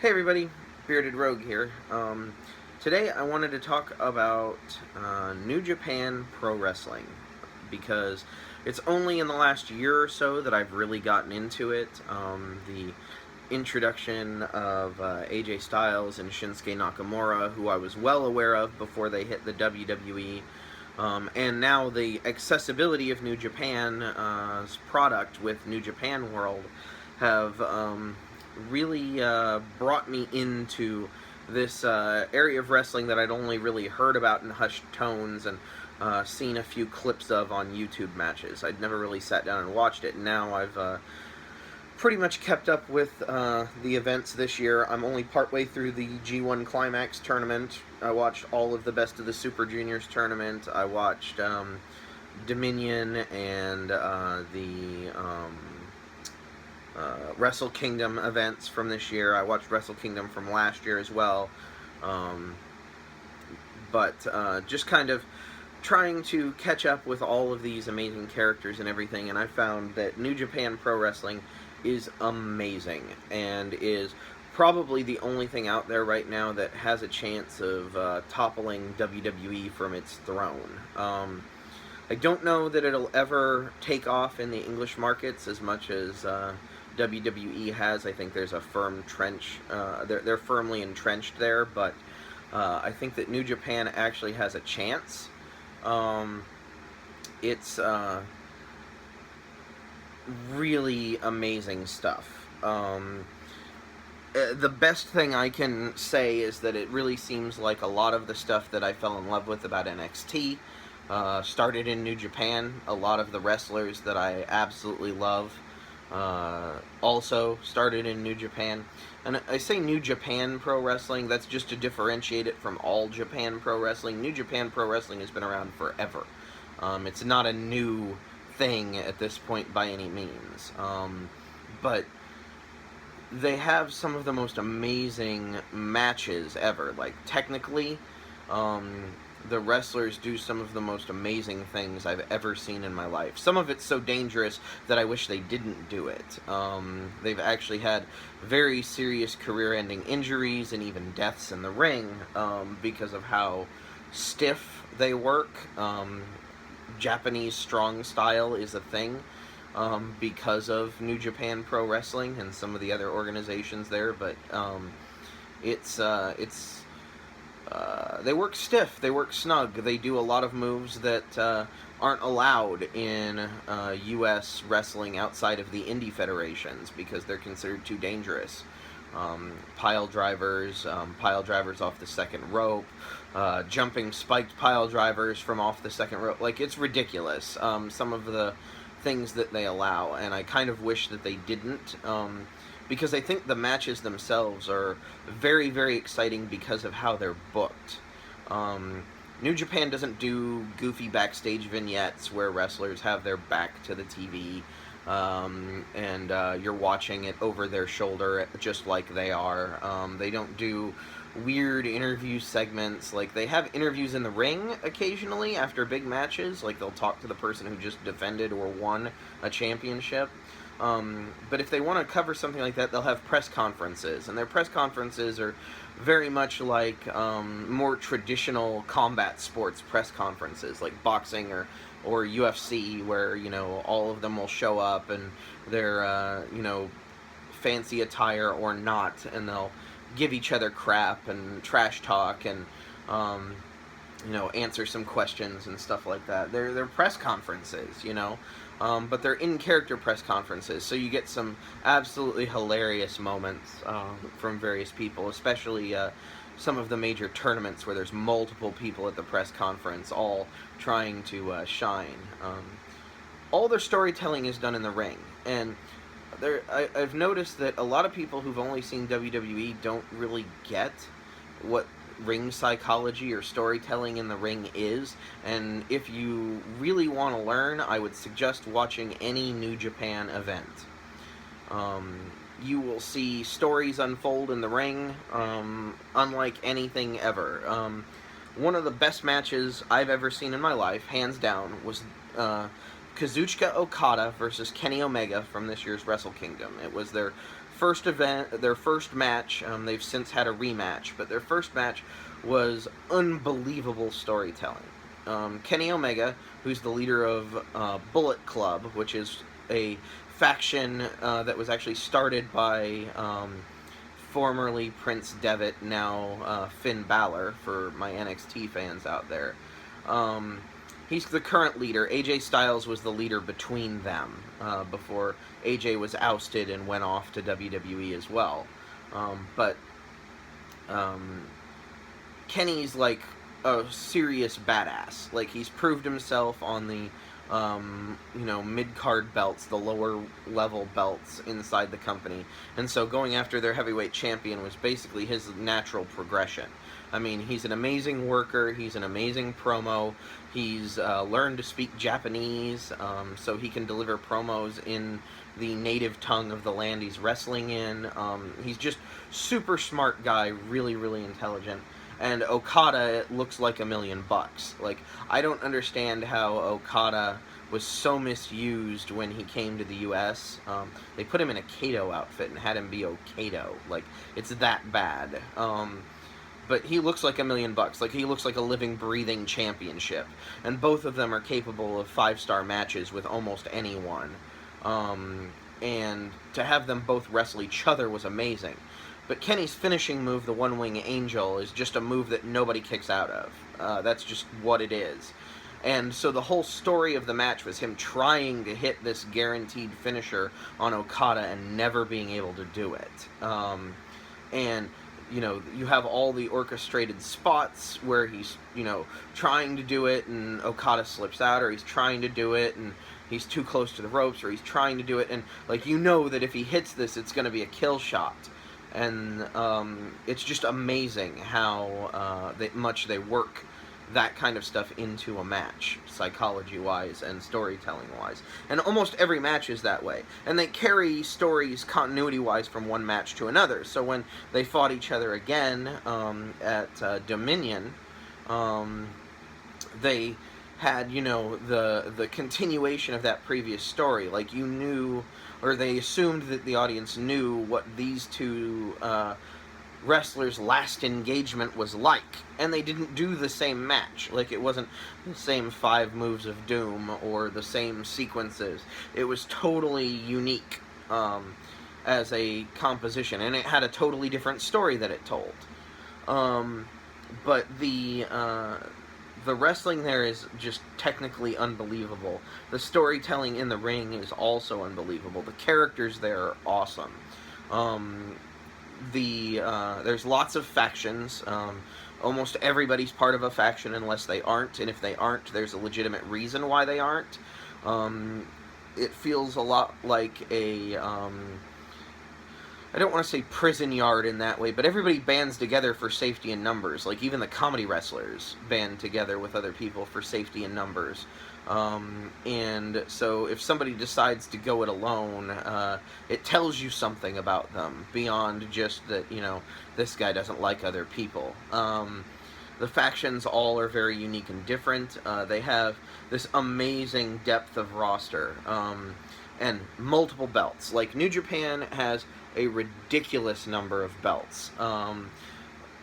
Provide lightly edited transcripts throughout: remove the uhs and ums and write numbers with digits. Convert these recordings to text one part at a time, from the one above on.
Hey everybody, Bearded Rogue here. Today I wanted to talk about New Japan Pro Wrestling because it's only in the last year or so that I've really gotten into it. The introduction of AJ Styles and Shinsuke Nakamura, who I was well aware of before they hit the WWE, and now the accessibility of New Japan's product with New Japan World have really brought me into this area of wrestling that I'd only really heard about in hushed tones and seen a few clips of on YouTube matches. I'd never really sat down and watched it. Now I've pretty much kept up with the events this year. I'm only partway through the G1 Climax tournament. I watched all of the Best of the Super Juniors tournament. I watched Dominion and the Wrestle Kingdom events from this year. I watched Wrestle Kingdom from last year as well. But just kind of trying to catch up with all of these amazing characters and everything, and I found that New Japan Pro Wrestling is amazing and is probably the only thing out there right now that has a chance of toppling WWE from its throne. I don't know that it'll ever take off in the English markets as much as WWE has. I think there's a firm trench. They're firmly entrenched there, but I think that New Japan actually has a chance. It's really amazing stuff. The best thing I can say is that it really seems like a lot of the stuff that I fell in love with about NXT started in New Japan. A lot of the wrestlers that I absolutely love also started in New Japan. And I say New Japan Pro Wrestling, that's just to differentiate it from All Japan Pro Wrestling. New Japan Pro Wrestling has been around forever. It's not a new thing at this point by any means. But they have some of the most amazing matches ever. Like, technically, the wrestlers do some of the most amazing things I've ever seen in my life. Some of it's so dangerous that I wish they didn't do it. They've actually had very serious career-ending injuries and even deaths in the ring because of how stiff they work. Japanese strong style is a thing because of New Japan Pro Wrestling and some of the other organizations there, but they work stiff, they work snug, they do a lot of moves that aren't allowed in U.S. wrestling outside of the indie federations because they're considered too dangerous. Pile drivers off the second rope, jumping spiked pile drivers from off the second rope. Like, it's ridiculous, some of the things that they allow, and I kind of wish that they didn't, because I think the matches themselves are very, very exciting because of how they're booked. New Japan doesn't do goofy backstage vignettes where wrestlers have their back to the TV, and you're watching it over their shoulder just like they are. They don't do weird interview segments. Like, they have interviews in the ring occasionally after big matches. Like, they'll talk to the person who just defended or won a championship. But if they want to cover something like that, they'll have press conferences, and their press conferences are very much like more traditional combat sports press conferences, like boxing or UFC, where, you know, all of them will show up and they're, you know, fancy attire or not, and they'll give each other crap and trash talk and, you know, answer some questions and stuff like that. They're press conferences, you know, but they're in-character press conferences, so you get some absolutely hilarious moments from various people, especially some of the major tournaments where there's multiple people at the press conference all trying to shine. All their storytelling is done in the ring, and I've noticed that a lot of people who've only seen WWE don't really get what ring psychology or storytelling in the ring is, and if you really want to learn, I would suggest watching any New Japan event. You will see stories unfold in the ring unlike anything ever. One of the best matches I've ever seen in my life, hands down, was Kazuchika Okada versus Kenny Omega from this year's Wrestle Kingdom. It was their their first match, they've since had a rematch, but their first match was unbelievable storytelling. Kenny Omega, who's the leader of Bullet Club, which is a faction that was actually started by formerly Prince Devitt, now Finn Balor, for my NXT fans out there. He's the current leader. AJ Styles was the leader between them before AJ was ousted and went off to WWE as well. But Kenny's like a serious badass. Like, he's proved himself on the mid-card belts, the lower level belts inside the company. And so going after their heavyweight champion was basically his natural progression. I mean, he's an amazing worker, he's an amazing promo, he's learned to speak Japanese, so he can deliver promos in the native tongue of the land he's wrestling in. He's just super smart guy, really, really intelligent. And Okada looks like $1 million. Like, I don't understand how Okada was so misused when he came to the U.S. They put him in a Kato outfit and had him be Okato. Like, it's that bad. But he looks like $1 million. Like, he looks like a living, breathing championship. And both of them are capable of 5-star matches with almost anyone. And to have them both wrestle each other was amazing. But Kenny's finishing move, the One-Wing Angel, is just a move that nobody kicks out of. That's just what it is. And so the whole story of the match was him trying to hit this guaranteed finisher on Okada and never being able to do it. And, you have all the orchestrated spots where he's, trying to do it and Okada slips out, or he's trying to do it and he's too close to the ropes, or he's trying to do it, and, that if he hits this, it's going to be a kill shot. And it's just amazing how much they work that kind of stuff into a match, psychology-wise and storytelling-wise. And almost every match is that way. And they carry stories continuity-wise from one match to another. So when they fought each other again at Dominion, they had, the continuation of that previous story. Like, you knew, or they assumed that the audience knew what these two wrestlers' last engagement was like, and they didn't do the same match. Like, it wasn't the same 5 moves of doom or the same sequences. It was totally unique as a composition, and it had a totally different story that it told. But the wrestling there is just technically unbelievable. The storytelling in the ring is also unbelievable. The characters there are awesome. There's lots of factions. Almost everybody's part of a faction unless they aren't, and if they aren't, there's a legitimate reason why they aren't. It feels a lot like a I don't want to say prison yard in that way, but everybody bands together for safety in numbers. Like, even the comedy wrestlers band together with other people for safety in numbers. And so if somebody decides to go it alone, it tells you something about them beyond just that, this guy doesn't like other people. The factions all are very unique and different. They have this amazing depth of roster, and multiple belts. Like, New Japan has a ridiculous number of belts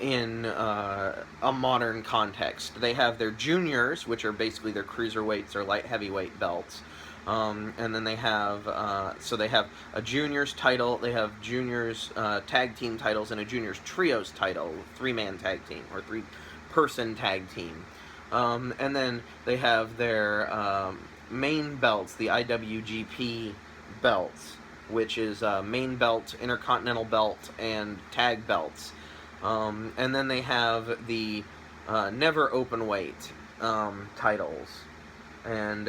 in a modern context. They have their juniors, which are basically their cruiserweights or light heavyweight belts, and then they have so they have a juniors title, they have juniors tag team titles, and a juniors trios title, 3-man tag team or 3-person tag team, and then they have their main belts, the IWGP belts, which is main belt, intercontinental belt, and tag belts. And then they have the never open weight titles. And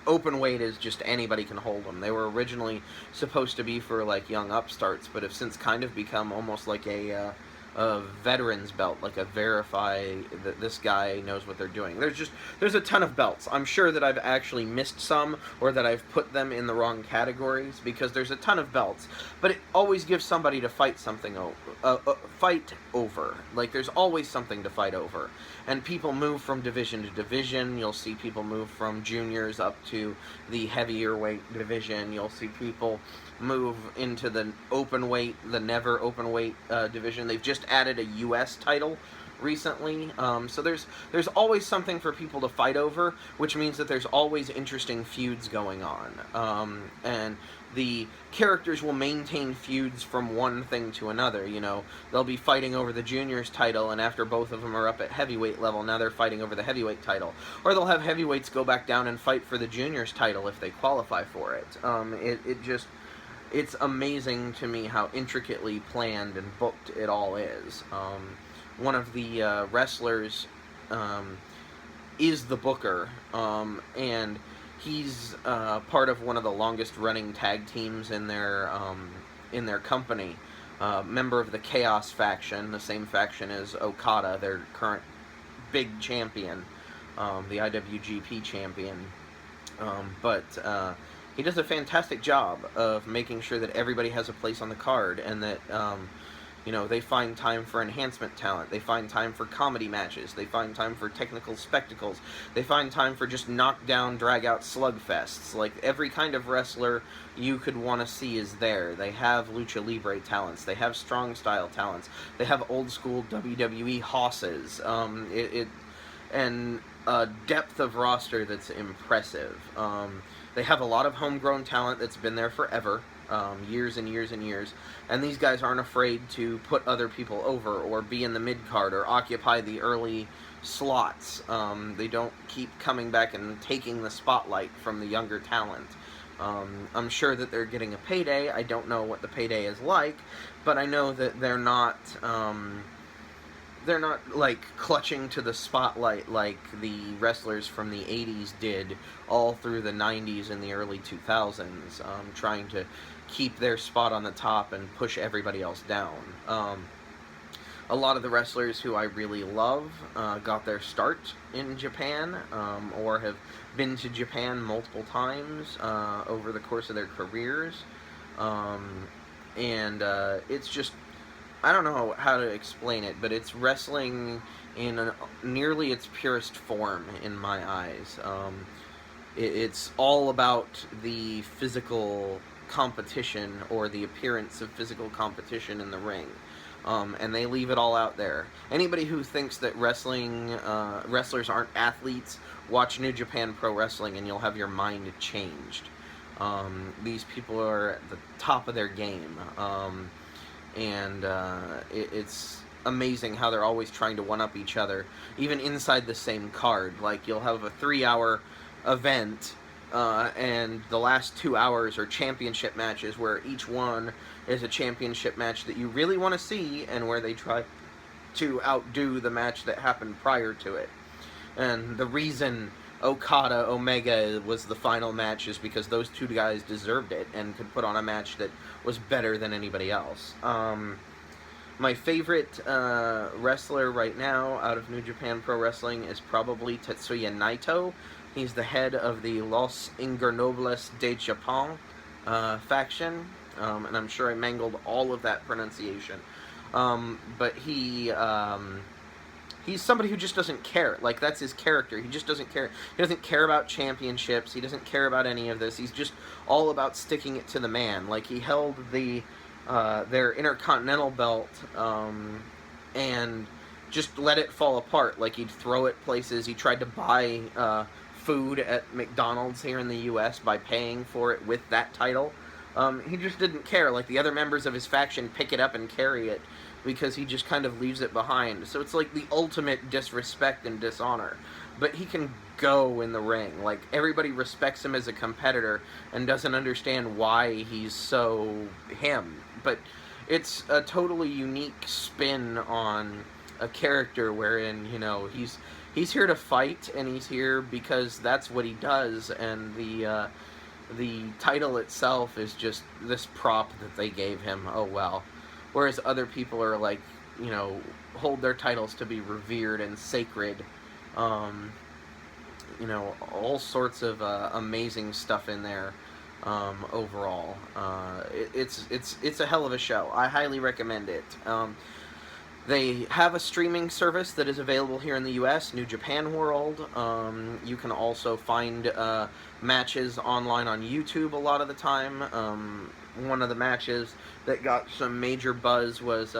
open weight is just anybody can hold them. They were originally supposed to be for, like, young upstarts, but have since kind of become almost like a a veteran's belt, like a verify that this guy knows what they're doing. There's a ton of belts. I'm sure that I've actually missed some, or that I've put them in the wrong categories, because there's a ton of belts. But it always gives somebody to fight fight over. Like, there's always something to fight over. And people move from division to division. You'll see people move from juniors up to the heavier weight division. You'll see people move into the open weight, the never open weight division. They've just added a U.S. title recently, so there's always something for people to fight over, which means that there's always interesting feuds going on, and the characters will maintain feuds from one thing to another. You know, they'll be fighting over the juniors title, and after both of them are up at heavyweight level, now they're fighting over the heavyweight title. Or they'll have heavyweights go back down and fight for the juniors title if they qualify for it. It's amazing to me how intricately planned and booked it all is. One of the wrestlers is the booker, and he's part of one of the longest running tag teams in their company. Member of the Chaos faction, the same faction as Okada, their current big champion, the IWGP champion. But he does a fantastic job of making sure that everybody has a place on the card, and that you know, they find time for enhancement talent, they find time for comedy matches, they find time for technical spectacles, they find time for just knockdown, drag-out slugfests. Like, every kind of wrestler you could want to see is there. They have lucha libre talents, they have strong style talents, they have old school WWE hosses, and a depth of roster that's impressive. They have a lot of homegrown talent that's been there forever, years and years and years, and these guys aren't afraid to put other people over, or be in the mid-card, or occupy the early slots. They don't keep coming back and taking the spotlight from the younger talent. I'm sure that they're getting a payday. I don't know what the payday is like, but I know that they're not like clutching to the spotlight like the wrestlers from the 80s did all through the 90s and the early 2000s, trying to keep their spot on the top and push everybody else down. A lot of the wrestlers who I really love got their start in Japan, or have been to Japan multiple times over the course of their careers, and it's just, I don't know how to explain it, but it's wrestling in nearly its purest form in my eyes. It's all about the physical competition, or the appearance of physical competition in the ring. And they leave it all out there. Anybody who thinks that wrestlers aren't athletes, watch New Japan Pro Wrestling and you'll have your mind changed. These people are at the top of their game. And it's amazing how they're always trying to one-up each other, even inside the same card. Like, you'll have a 3-hour event, and the last 2 hours are championship matches, where each one is a championship match that you really want to see, and where they try to outdo the match that happened prior to it. And the reason Okada Omega was the final match is because those two guys deserved it and could put on a match that was better than anybody else. My favorite wrestler right now out of New Japan Pro Wrestling is probably Tetsuya Naito. He's the head of the Los Ingobernables de Japón faction, and I'm sure I mangled all of that pronunciation. But he's somebody who just doesn't care. Like, that's his character. He just doesn't care. He doesn't care about championships. He doesn't care about any of this. He's just all about sticking it to the man. Like, he held their Intercontinental belt, and just let it fall apart. Like, he'd throw it places. He tried to buy food at McDonald's here in the U.S. by paying for it with that title. He just didn't care. Like, the other members of his faction pick it up and carry it, because he just kind of leaves it behind. So it's like the ultimate disrespect and dishonor. But he can go in the ring. Like, everybody respects him as a competitor and doesn't understand why he's so him. But it's a totally unique spin on a character wherein, you know, he's here to fight, and he's here because that's what he does, and the title itself is just this prop that they gave him. Oh well. Whereas other people are like you know, hold their titles to be revered and sacred. Um, you know, all sorts of amazing stuff in there. Overall, it's a hell of a show. I highly recommend it. They have a streaming service that is available here in the U.S., New Japan World. You can also find matches online on YouTube a lot of the time. One of the matches that got some major buzz was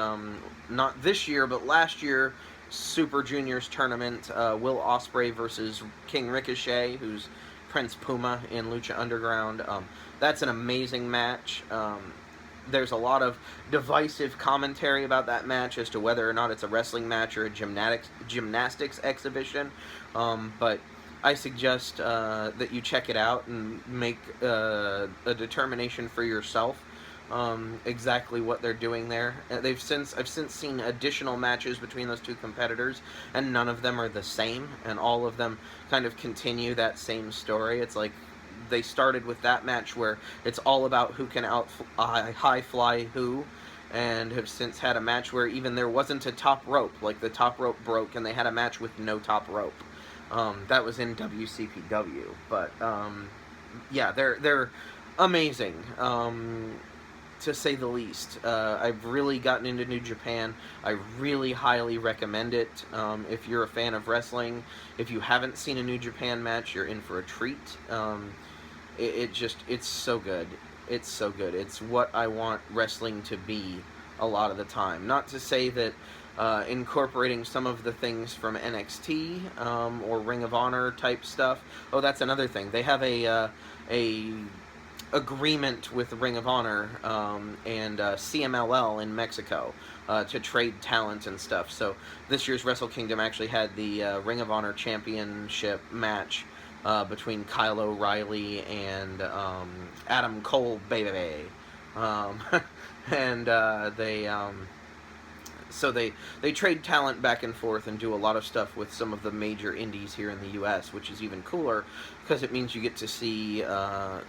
not this year, but last year, Super Juniors tournament. Will Ospreay versus King Ricochet, who's Prince Puma in Lucha Underground. That's an amazing match. There's a lot of divisive commentary about that match as to whether or not it's a wrestling match or a gymnastics exhibition. But I suggest that you check it out and make a determination for yourself. Exactly what they're doing there. I've since seen additional matches between those two competitors, and none of them are the same, and all of them kind of continue that same story. It's like they started with that match where it's all about who can high fly who, and have since had a match where even there wasn't a top rope, like the top rope broke and they had a match with no top rope. That was in WCPW, but yeah, they're amazing, to say the least. I've really gotten into New Japan. I really highly recommend it. If you're a fan of wrestling, if you haven't seen a New Japan match, you're in for a treat. It's so good. It's so good. It's what I want wrestling to be a lot of the time. Not to say that incorporating some of the things from NXT or Ring of Honor type stuff. Oh, that's another thing. They have a agreement with Ring of Honor and CMLL in Mexico to trade talent and stuff. So this year's Wrestle Kingdom actually had the Ring of Honor Championship match between Kyle O'Reilly and Adam Cole, baby. And they trade talent back and forth and do a lot of stuff with some of the major indies here in the U.S., which is even cooler because it means you get to see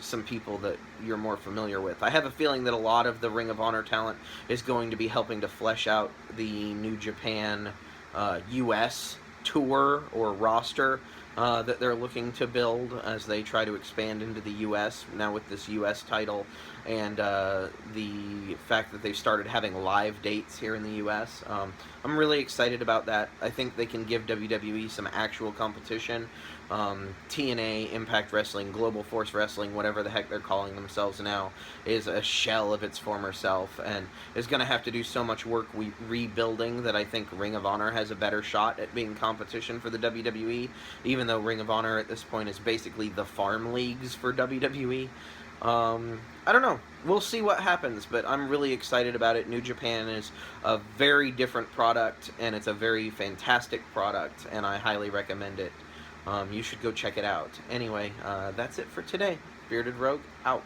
some people that you're more familiar with. I have a feeling that a lot of the Ring of Honor talent is going to be helping to flesh out the New Japan U.S. tour or roster that they're looking to build as they try to expand into the U.S. now with this U.S. title and the fact that they've started having live dates here in the U.S. I'm really excited about that. I think they can give WWE some actual competition. TNA, Impact Wrestling, Global Force Wrestling, whatever the heck they're calling themselves now, is a shell of its former self and is going to have to do so much work rebuilding that I think Ring of Honor has a better shot at being competition for the WWE, even though Ring of Honor at this point is basically the farm leagues for WWE. I don't know. We'll see what happens, but I'm really excited about it. New Japan is a very different product, and it's a very fantastic product, and I highly recommend it. You should go check it out. Anyway, that's it for today. Bearded Rogue, out.